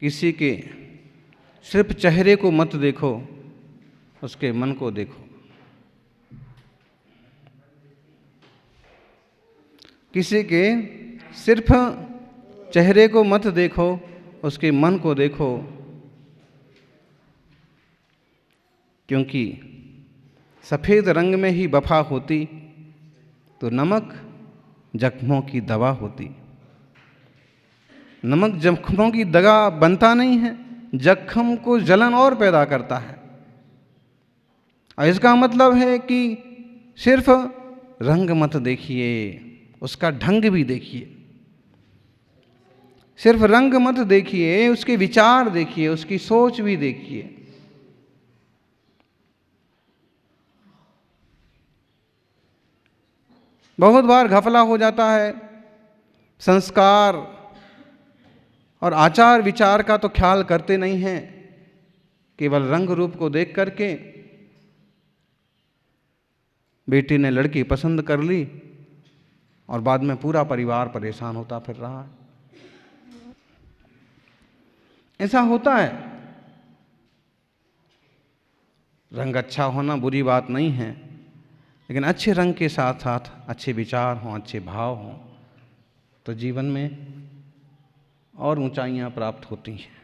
किसी के सिर्फ चेहरे को मत देखो, उसके मन को देखो। किसी के सिर्फ चेहरे को मत देखो, उसके मन को देखो, क्योंकि सफ़ेद रंग में ही वफा होती तो नमक जख्मों की दवा होती। नमक जख्मों की दवा बनता नहीं है, जख्म को जलन और पैदा करता है। और इसका मतलब है कि सिर्फ रंग मत देखिए, उसका ढंग भी देखिए। सिर्फ रंग मत देखिए, उसके विचार देखिए, उसकी सोच भी देखिए। बहुत बार घपला हो जाता है, संस्कार और आचार विचार का तो ख्याल करते नहीं हैं, केवल रंग रूप को देख करके बेटी ने लड़की पसंद कर ली और बाद में पूरा परिवार परेशान होता फिर रहा है। ऐसा होता है। रंग अच्छा होना बुरी बात नहीं है, लेकिन अच्छे रंग के साथ साथ अच्छे विचार हों, अच्छे भाव हों, तो जीवन में और ऊंचाइयां प्राप्त होती हैं।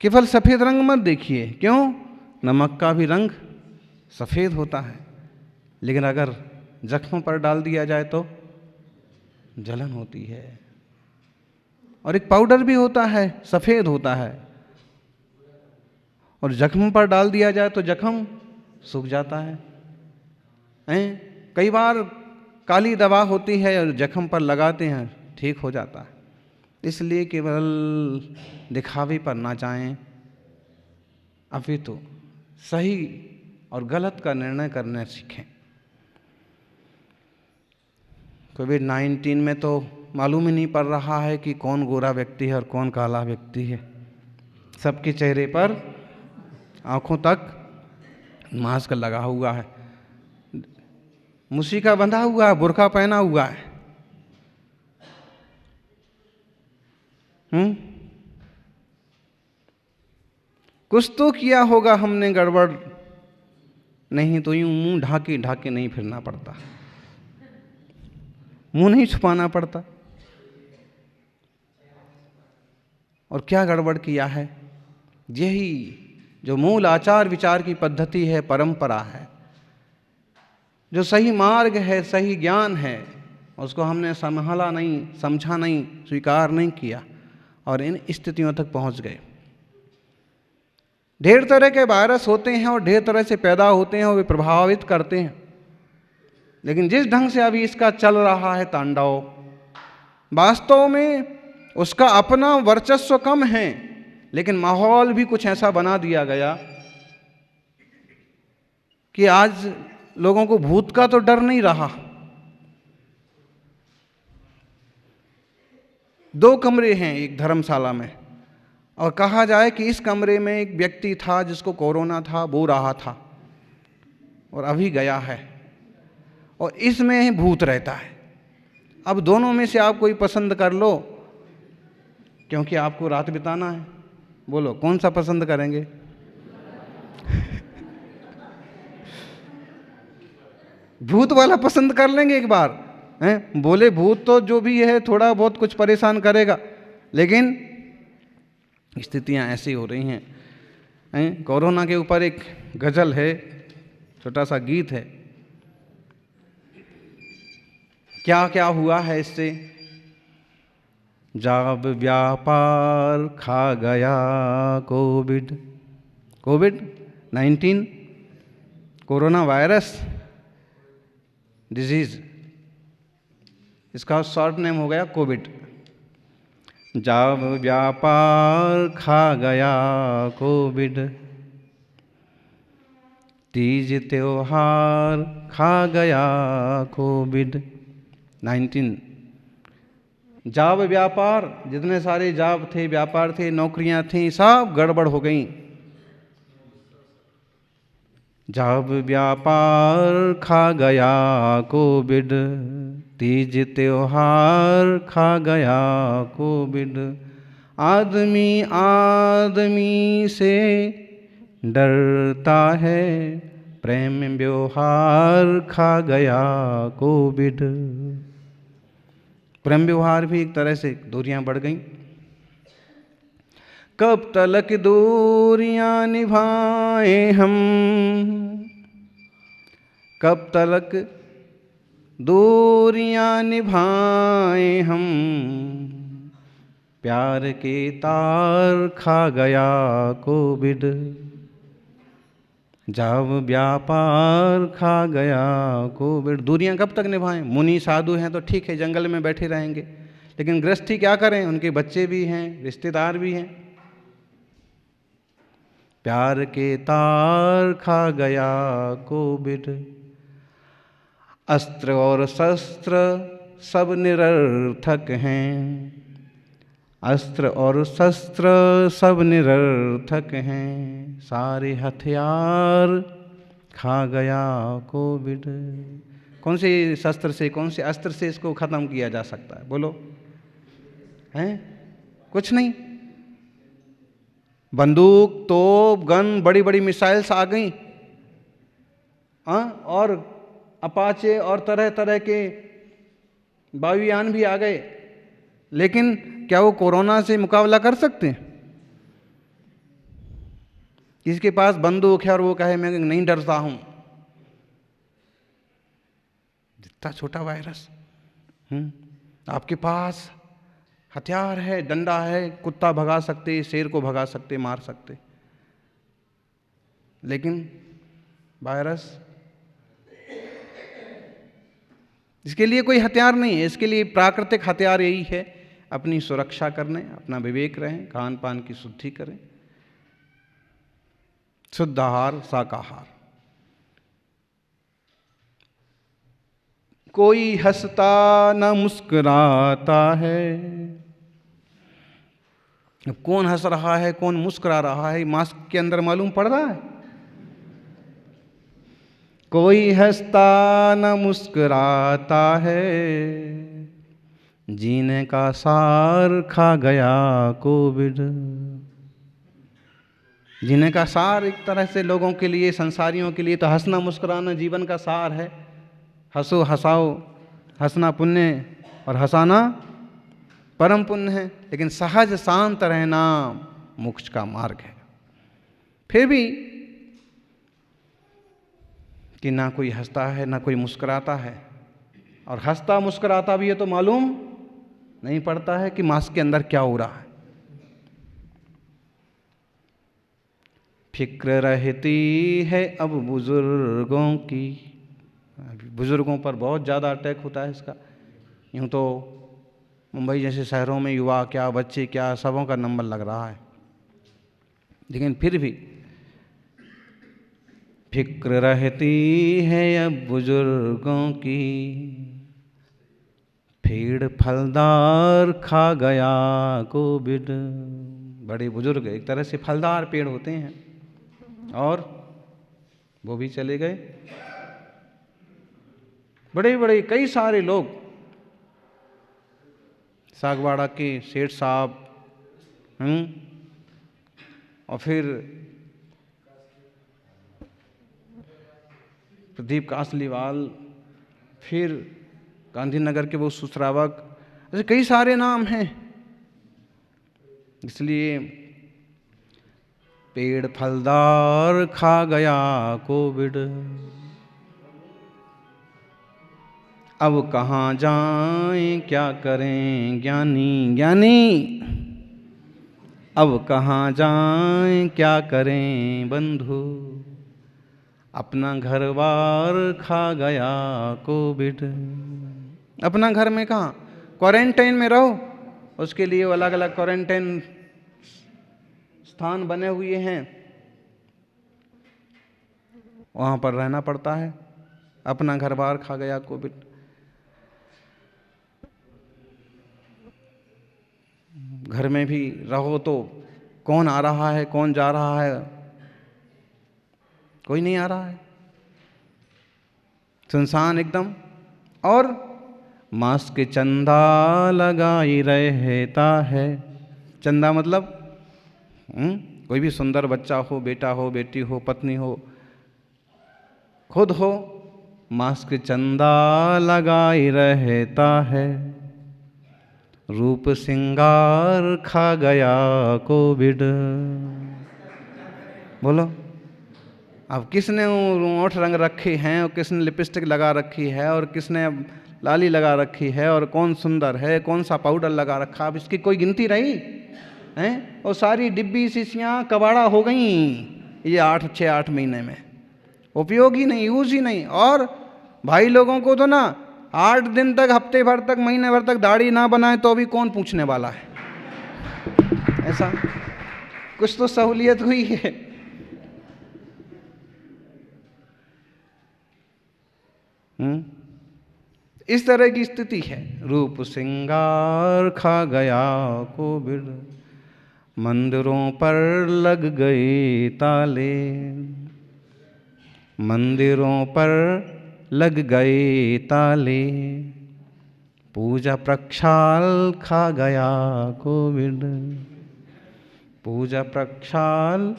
केवल सफ़ेद रंग मत देखिए। क्यों? नमक का भी रंग सफ़ेद होता है, लेकिन अगर जख्म पर डाल दिया जाए तो जलन होती है। और एक पाउडर भी होता है, सफ़ेद होता है, और जख्म पर डाल दिया जाए तो जख्म सूख जाता है। कई बार काली दवा होती है और जख्म पर लगाते हैं, ठीक हो जाता है। इसलिए केवल दिखावे पर ना जाएं, अपितु सही और गलत का निर्णय करना सीखें। कोविड-19 में तो मालूम ही नहीं पड़ रहा है कि कौन गोरा व्यक्ति है और कौन काला व्यक्ति है। सबके चेहरे पर आंखों तक मास्क लगा हुआ है, मुसीका बंधा हुआ है, बुर्का पहना हुआ है। कुछ तो किया होगा हमने गड़बड़, नहीं तो यूं मुंह ढाके ढाके नहीं फिरना पड़ता, मुंह नहीं छुपाना पड़ता। और क्या गड़बड़ किया है? यही जो मूल आचार विचार की पद्धति है, परंपरा है, जो सही मार्ग है, सही ज्ञान है, उसको हमने संभाला नहीं, समझा नहीं, स्वीकार नहीं किया और इन स्थितियों तक पहुंच गए। ढेर तरह के वायरस होते हैं और ढेर तरह से पैदा होते हैं और वे प्रभावित करते हैं, लेकिन जिस ढंग से अभी इसका चल रहा है तांडव, वास्तव में उसका अपना वर्चस्व कम है, लेकिन माहौल भी कुछ ऐसा बना दिया गया कि आज लोगों को भूत का तो डर नहीं रहा। 2 कमरे हैं एक धर्मशाला में, और कहा जाए कि इस कमरे में एक व्यक्ति था जिसको कोरोना था, वो रहा था और अभी गया है, और इसमें भूत रहता है। अब दोनों में से आप कोई पसंद कर लो, क्योंकि आपको रात बिताना है। बोलो कौन सा पसंद करेंगे? भूत वाला पसंद कर लेंगे एक बार, हैं? बोले भूत तो जो भी है थोड़ा बहुत कुछ परेशान करेगा, लेकिन स्थितियां ऐसी हो रही हैं। कोरोना के ऊपर एक गजल है, छोटा सा गीत है। क्या क्या हुआ है इससे? जब व्यापार खा गया कोविड-19, कोरोना वायरस डिजीज, इसका शॉर्ट नेम हो गया कोविड। जब व्यापार खा गया कोविड, तीज त्योहार खा गया कोविड-19। जॉब व्यापार, जितने सारे जॉब थे, व्यापार थे, नौकरियां थी, सब गड़बड़ हो गई। जब व्यापार खा गया कोविड, तीज त्योहार खा गया कोविड, आदमी आदमी से डरता है, प्रेम व्यवहार खा गया कोविड। प्रेम व्यवहार भी एक तरह से दूरियां बढ़ गईं। कब तलक दूरियां निभाए हम, कब तलक दूरियां निभाए हम, प्यार के तार खा गया कोविड, जब व्यापार खा गया कोविड। दूरियां कब तक निभाएं? मुनि साधु हैं तो ठीक है, जंगल में बैठे रहेंगे, लेकिन गृहस्थी क्या करें? उनके बच्चे भी हैं, रिश्तेदार भी हैं। प्यार के तार खा गया कोविड, अस्त्र और शस्त्र सब निरर्थक हैं, अस्त्र और शस्त्र सब निरर्थक हैं, सारे हथियार खा गया कोविड। कौन से शस्त्र से, कौन से अस्त्र से इसको खत्म किया जा सकता है? बोलो, हैं? कुछ नहीं। बंदूक, तोप, गन, बड़ी बड़ी मिसाइल्स आ गई, और अपाचे और तरह तरह के वायुयान भी आ गए, लेकिन क्या वो कोरोना से मुकाबला कर सकते हैं? किसके पास बंदूक है और वो कहे मैं नहीं डरता हूं? जितना छोटा वायरस, आपके पास हथियार है, डंडा है, कुत्ता भगा सकते, शेर को भगा सकते, मार सकते, लेकिन वायरस, इसके लिए कोई हथियार नहीं है। इसके लिए प्राकृतिक हथियार यही है, अपनी सुरक्षा करने, अपना विवेक रहें, खान पान की शुद्धि करें, शुद्ध आहार, शाकाहार। कोई हंसता न मुस्कुराता है। अब कौन हंस रहा है, कौन मुस्कुरा रहा है, मास्क के अंदर मालूम पड़ रहा है? कोई हंसता न मुस्कुराता है, जीने का सार खा गया कोविड। जीने का सार एक तरह से लोगों के लिए, संसारियों के लिए तो हंसना मुस्कुराना जीवन का सार है। हंसो हंसाओ, हंसना पुण्य और हंसाना परम पुण्य है, लेकिन सहज शांत रहना मोक्ष का मार्ग है। फिर भी कि ना कोई हंसता है, ना कोई मुस्कुराता है, और हंसता मुस्कुराता भी है तो मालूम नहीं पड़ता है कि मास्क के अंदर क्या हो रहा है। फिक्र रहती है अब बुजुर्गों की, बुजुर्गों पर बहुत ज़्यादा अटैक होता है इसका। यूँ तो मुंबई जैसे शहरों में युवा क्या, बच्चे क्या, सबों का नंबर लग रहा है, लेकिन फिर भी फिक्र रहती है अब बुजुर्गों की, पेड़ फलदार खा गया कोविड। बड़े बुजुर्ग एक तरह से फलदार पेड़ होते हैं, और वो भी चले गए। बड़े बड़े कई सारे लोग, सागवाड़ा के सेठ साहब, और फिर प्रदीप कासलीवाल, फिर गांधीनगर के वो सुश्रावक, ऐसे कई सारे नाम हैं। इसलिए पेड़ फलदार खा गया कोविड, अब कहाँ जाएं क्या करें ज्ञानी, ज्ञानी अब कहाँ जाएं क्या करें बंधु, अपना घर बार खा गया कोविड। अपना घर में कहाँ, क्वारंटाइन में रहो, उसके लिए अलग अलग क्वारंटाइन स्थान बने हुए हैं, वहाँ पर रहना पड़ता है। अपना घर बार खा गया कोविड। घर में भी रहो तो कौन आ रहा है, कौन जा रहा है, कोई नहीं आ रहा है, सुनसान एकदम। और मास्क चंदा लगाई रहता है। चंदा मतलब कोई भी सुंदर बच्चा हो, बेटा हो, बेटी हो, पत्नी हो, खुद हो, मास्क चंदा लगाई रहता है, रूप सिंगार खा गया कोविड। बोलो, अब किसने ओठ रंग रखे हैं और किसने लिपस्टिक लगा रखी है और किसने लाली लगा रखी है और कौन सुंदर है, कौन सा पाउडर लगा रखा, अब इसकी कोई गिनती रही हैं? और सारी डिब्बी शीशियाँ कबाड़ा हो गई ये 6-8 महीने में, उपयोग ही नहीं, यूज ही नहीं। और भाई लोगों को तो ना 8 दिन तक, हफ्ते भर तक, महीने भर तक दाढ़ी ना बनाए तो भी कौन पूछने वाला है। ऐसा कुछ तो सहूलियत हुई है। इस तरह की स्थिति है। रूप सिंगार खा गया कोविड, मंदिरों पर लग गए ताले, मंदिरों पर लग गए ताले, पूजा प्रक्षाल खा गया कोविड, पूजा प्रक्षाल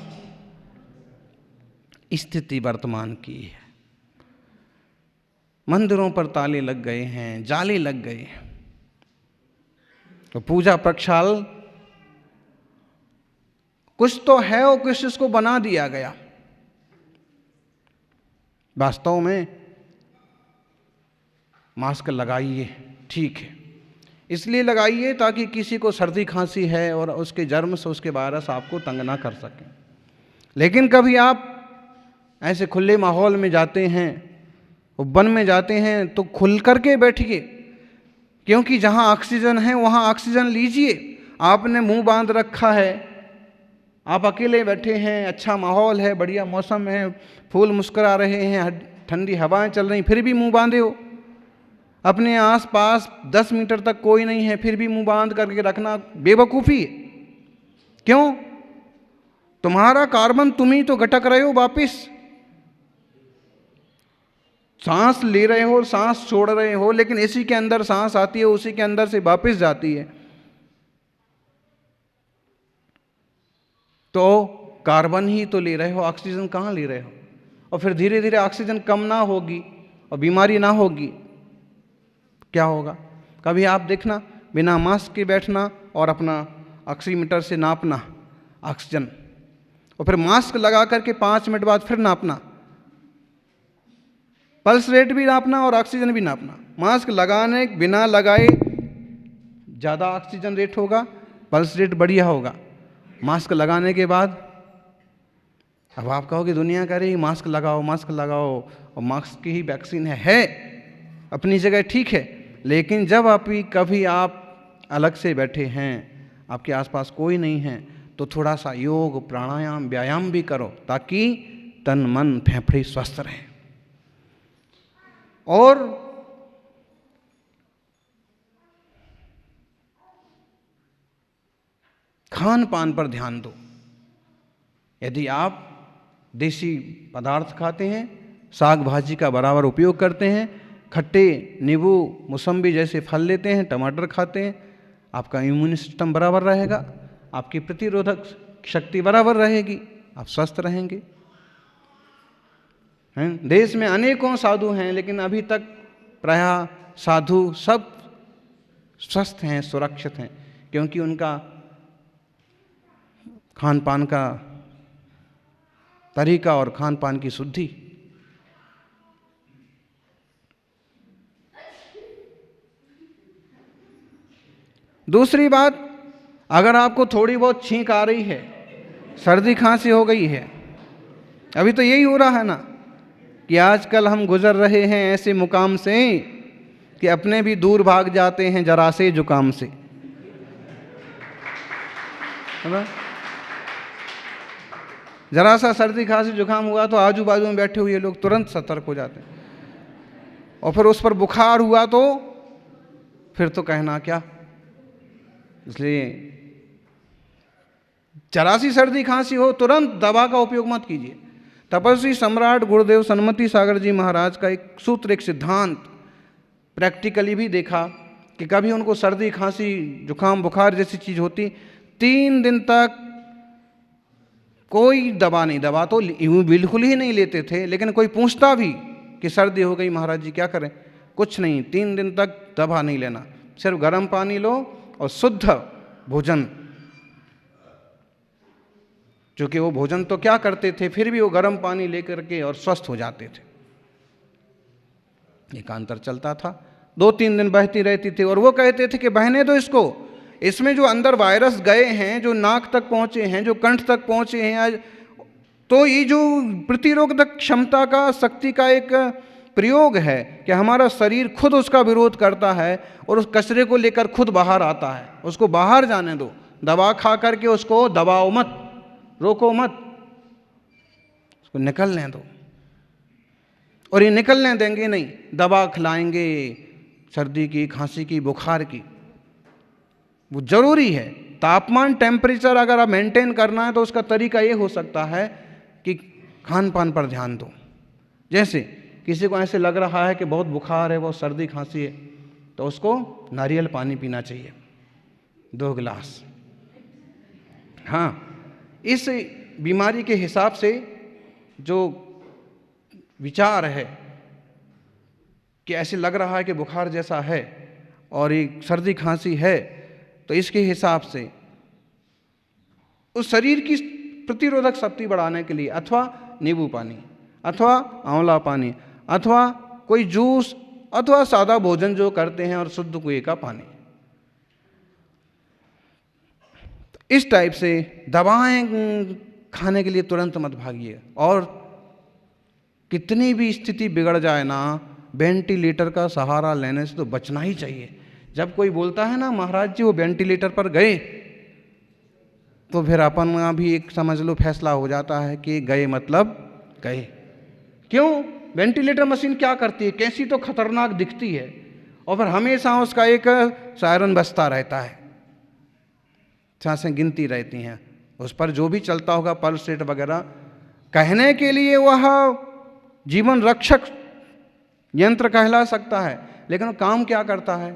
स्थिति वर्तमान की है। मंदिरों पर ताले लग गए हैं, जाले लग गए, तो पूजा प्रक्षाल कुछ तो है और कुछ इसको बना दिया गया। वास्तव में मास्क लगाइए, ठीक है, इसलिए लगाइए ताकि किसी को सर्दी खांसी है और उसके जर्म से, उसके वायरस आपको तंग ना कर सके। लेकिन कभी आप ऐसे खुले माहौल में जाते हैं, वन में जाते हैं, तो खुल करके बैठिए, क्योंकि जहाँ ऑक्सीजन है वहाँ ऑक्सीजन लीजिए। आपने मुंह बांध रखा है, आप अकेले बैठे हैं, अच्छा माहौल है, बढ़िया मौसम है, फूल मुस्कुरा रहे हैं, ठंडी हवाएं चल रही, फिर भी मुंह बांधे हो। अपने आसपास 10 मीटर तक कोई नहीं है, फिर भी मुंह बांध करके रखना बेवकूफ़ी है। क्यों? तुम्हारा कार्बन तुम ही तो घटक रहे हो वापिस। सांस ले रहे हो, सांस छोड़ रहे हो, लेकिन इसी के अंदर सांस आती है, उसी के अंदर से वापस जाती है। तो कार्बन ही तो ले रहे हो, ऑक्सीजन कहाँ ले रहे हो? और फिर धीरे धीरे ऑक्सीजन कम ना होगी और बीमारी ना होगी, क्या होगा? कभी आप देखना, बिना मास्क के बैठना और अपना ऑक्सीमीटर से नापना ऑक्सीजन, और फिर मास्क लगा करके 5 मिनट बाद फिर नापना, पल्स रेट भी नापना और ऑक्सीजन भी नापना। मास्क लगाने बिना लगाए ज़्यादा ऑक्सीजन रेट होगा, पल्स रेट बढ़िया होगा। मास्क लगाने के बाद अब आप कहोगे दुनिया कह रही मास्क लगाओ, मास्क लगाओ, और मास्क की ही वैक्सीन है अपनी जगह ठीक है, लेकिन जब कभी आप अलग से बैठे हैं, आपके आसपास कोई नहीं है, तो थोड़ा सा योग, प्राणायाम, व्यायाम भी करो ताकि तन मन फेफड़े स्वस्थ रहें। और खान पान पर ध्यान दो। यदि आप देसी पदार्थ खाते हैं, साग भाजी का बराबर उपयोग करते हैं, खट्टे नींबू मौसम्बी जैसे फल लेते हैं, टमाटर खाते हैं, आपका इम्यून सिस्टम बराबर रहेगा, आपकी प्रतिरोधक शक्ति बराबर रहेगी, आप स्वस्थ रहेंगे। हैं? देश में अनेकों साधु हैं, लेकिन अभी तक प्रायः साधु सब स्वस्थ हैं, सुरक्षित हैं, क्योंकि उनका खान पान का तरीका और खान पान की शुद्धि। दूसरी बात, अगर आपको थोड़ी बहुत छींक आ रही है, सर्दी खांसी हो गई है, अभी तो यही हो रहा है ना कि आजकल हम गुजर रहे हैं ऐसे मुकाम से कि अपने भी दूर भाग जाते हैं जरा से जुकाम से, है ना? जरा सा सर्दी खांसी जुकाम हुआ तो आजू बाजू में बैठे हुए लोग तुरंत सतर्क हो जाते हैं, और फिर उस पर बुखार हुआ तो फिर तो कहना क्या। इसलिए जरा सी सर्दी खांसी हो तुरंत दवा का उपयोग मत कीजिए। तपस्वी सम्राट गुरुदेव सन्मति सागर जी महाराज का एक सूत्र, एक सिद्धांत प्रैक्टिकली भी देखा कि कभी उनको सर्दी खांसी जुकाम बुखार जैसी चीज़ होती, 3 दिन तक कोई दवा नहीं, दवा तो यूँ बिल्कुल ही नहीं लेते थे, लेकिन कोई पूछता भी कि सर्दी हो गई महाराज जी क्या करें, कुछ नहीं, 3 दिन तक दवा नहीं लेना, सिर्फ गर्म पानी लो और शुद्ध भोजन। क्योंकि वो भोजन तो क्या करते थे, फिर भी वो गर्म पानी लेकर के और स्वस्थ हो जाते थे। एकांतर चलता था, 2-3 दिन बहती रहती थी और वो कहते थे कि बहने दो इसको, इसमें जो अंदर वायरस गए हैं, जो नाक तक पहुंचे हैं, जो कंठ तक पहुंचे हैं आज, तो ये जो प्रतिरोधक क्षमता का, शक्ति का एक प्रयोग है कि हमारा शरीर खुद उसका विरोध करता है और उस कचरे को लेकर खुद बाहर आता है। उसको बाहर जाने दो, दवा खा करके उसको दबाओ मत, रोको मत, उसको निकलने दो। और ये निकलने देंगे नहीं, दवा खिलाएंगे सर्दी की, खांसी की, बुखार की। वो जरूरी है, तापमान टेम्परेचर अगर आप मेंटेन करना है तो उसका तरीका ये हो सकता है कि खान पान पर ध्यान दो। जैसे किसी को ऐसे लग रहा है कि बहुत बुखार है, बहुत सर्दी खांसी है, तो उसको नारियल पानी पीना चाहिए 2 गिलास। हाँ, इस बीमारी के हिसाब से जो विचार है कि ऐसे लग रहा है कि बुखार जैसा है और ये सर्दी खांसी है, तो इसके हिसाब से उस शरीर की प्रतिरोधक शक्ति बढ़ाने के लिए अथवा नींबू पानी, अथवा आंवला पानी, अथवा कोई जूस, अथवा सादा भोजन जो करते हैं और शुद्ध कुएं का पानी, इस टाइप से दवाएं खाने के लिए तुरंत मत भागिए। और कितनी भी स्थिति बिगड़ जाए ना, वेंटिलेटर का सहारा लेने से तो बचना ही चाहिए। जब कोई बोलता है ना महाराज जी वो वेंटिलेटर पर गए, तो फिर अपन भी एक समझ लो फैसला हो जाता है कि गए मतलब गए। क्यों? वेंटिलेटर मशीन क्या करती है, कैसी तो खतरनाक दिखती है, और फिर हमेशा उसका एक सायरन बजता रहता है, सांसें गिनती रहती हैं, उस पर जो भी चलता होगा पल्स रेट वगैरह, कहने के लिए वह जीवन रक्षक यंत्र कहला सकता है, लेकिन वो काम क्या करता है?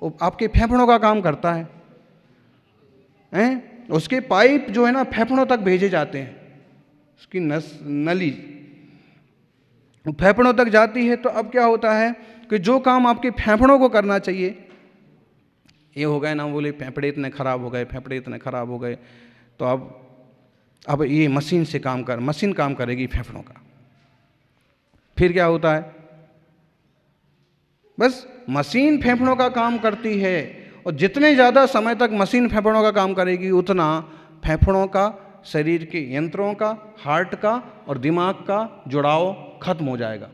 वो आपके फेफड़ों का काम करता है, हैं? उसके पाइप जो है ना फेफड़ों तक भेजे जाते हैं, उसकी नली फेफड़ों तक जाती है। तो अब क्या होता है कि जो काम आपके फेफड़ों को करना चाहिए, ये हो गए ना, बोले फेफड़े इतने खराब हो गए, फेफड़े इतने खराब हो गए, तो अब ये मशीन से मशीन काम करेगी फेफड़ों का। फिर क्या होता है? बस मशीन फेफड़ों का काम करती है, और जितने ज़्यादा समय तक मशीन फेफड़ों का काम करेगी उतना फेफड़ों का, शरीर के यंत्रों का, हार्ट का और दिमाग का जुड़ाव खत्म हो जाएगा।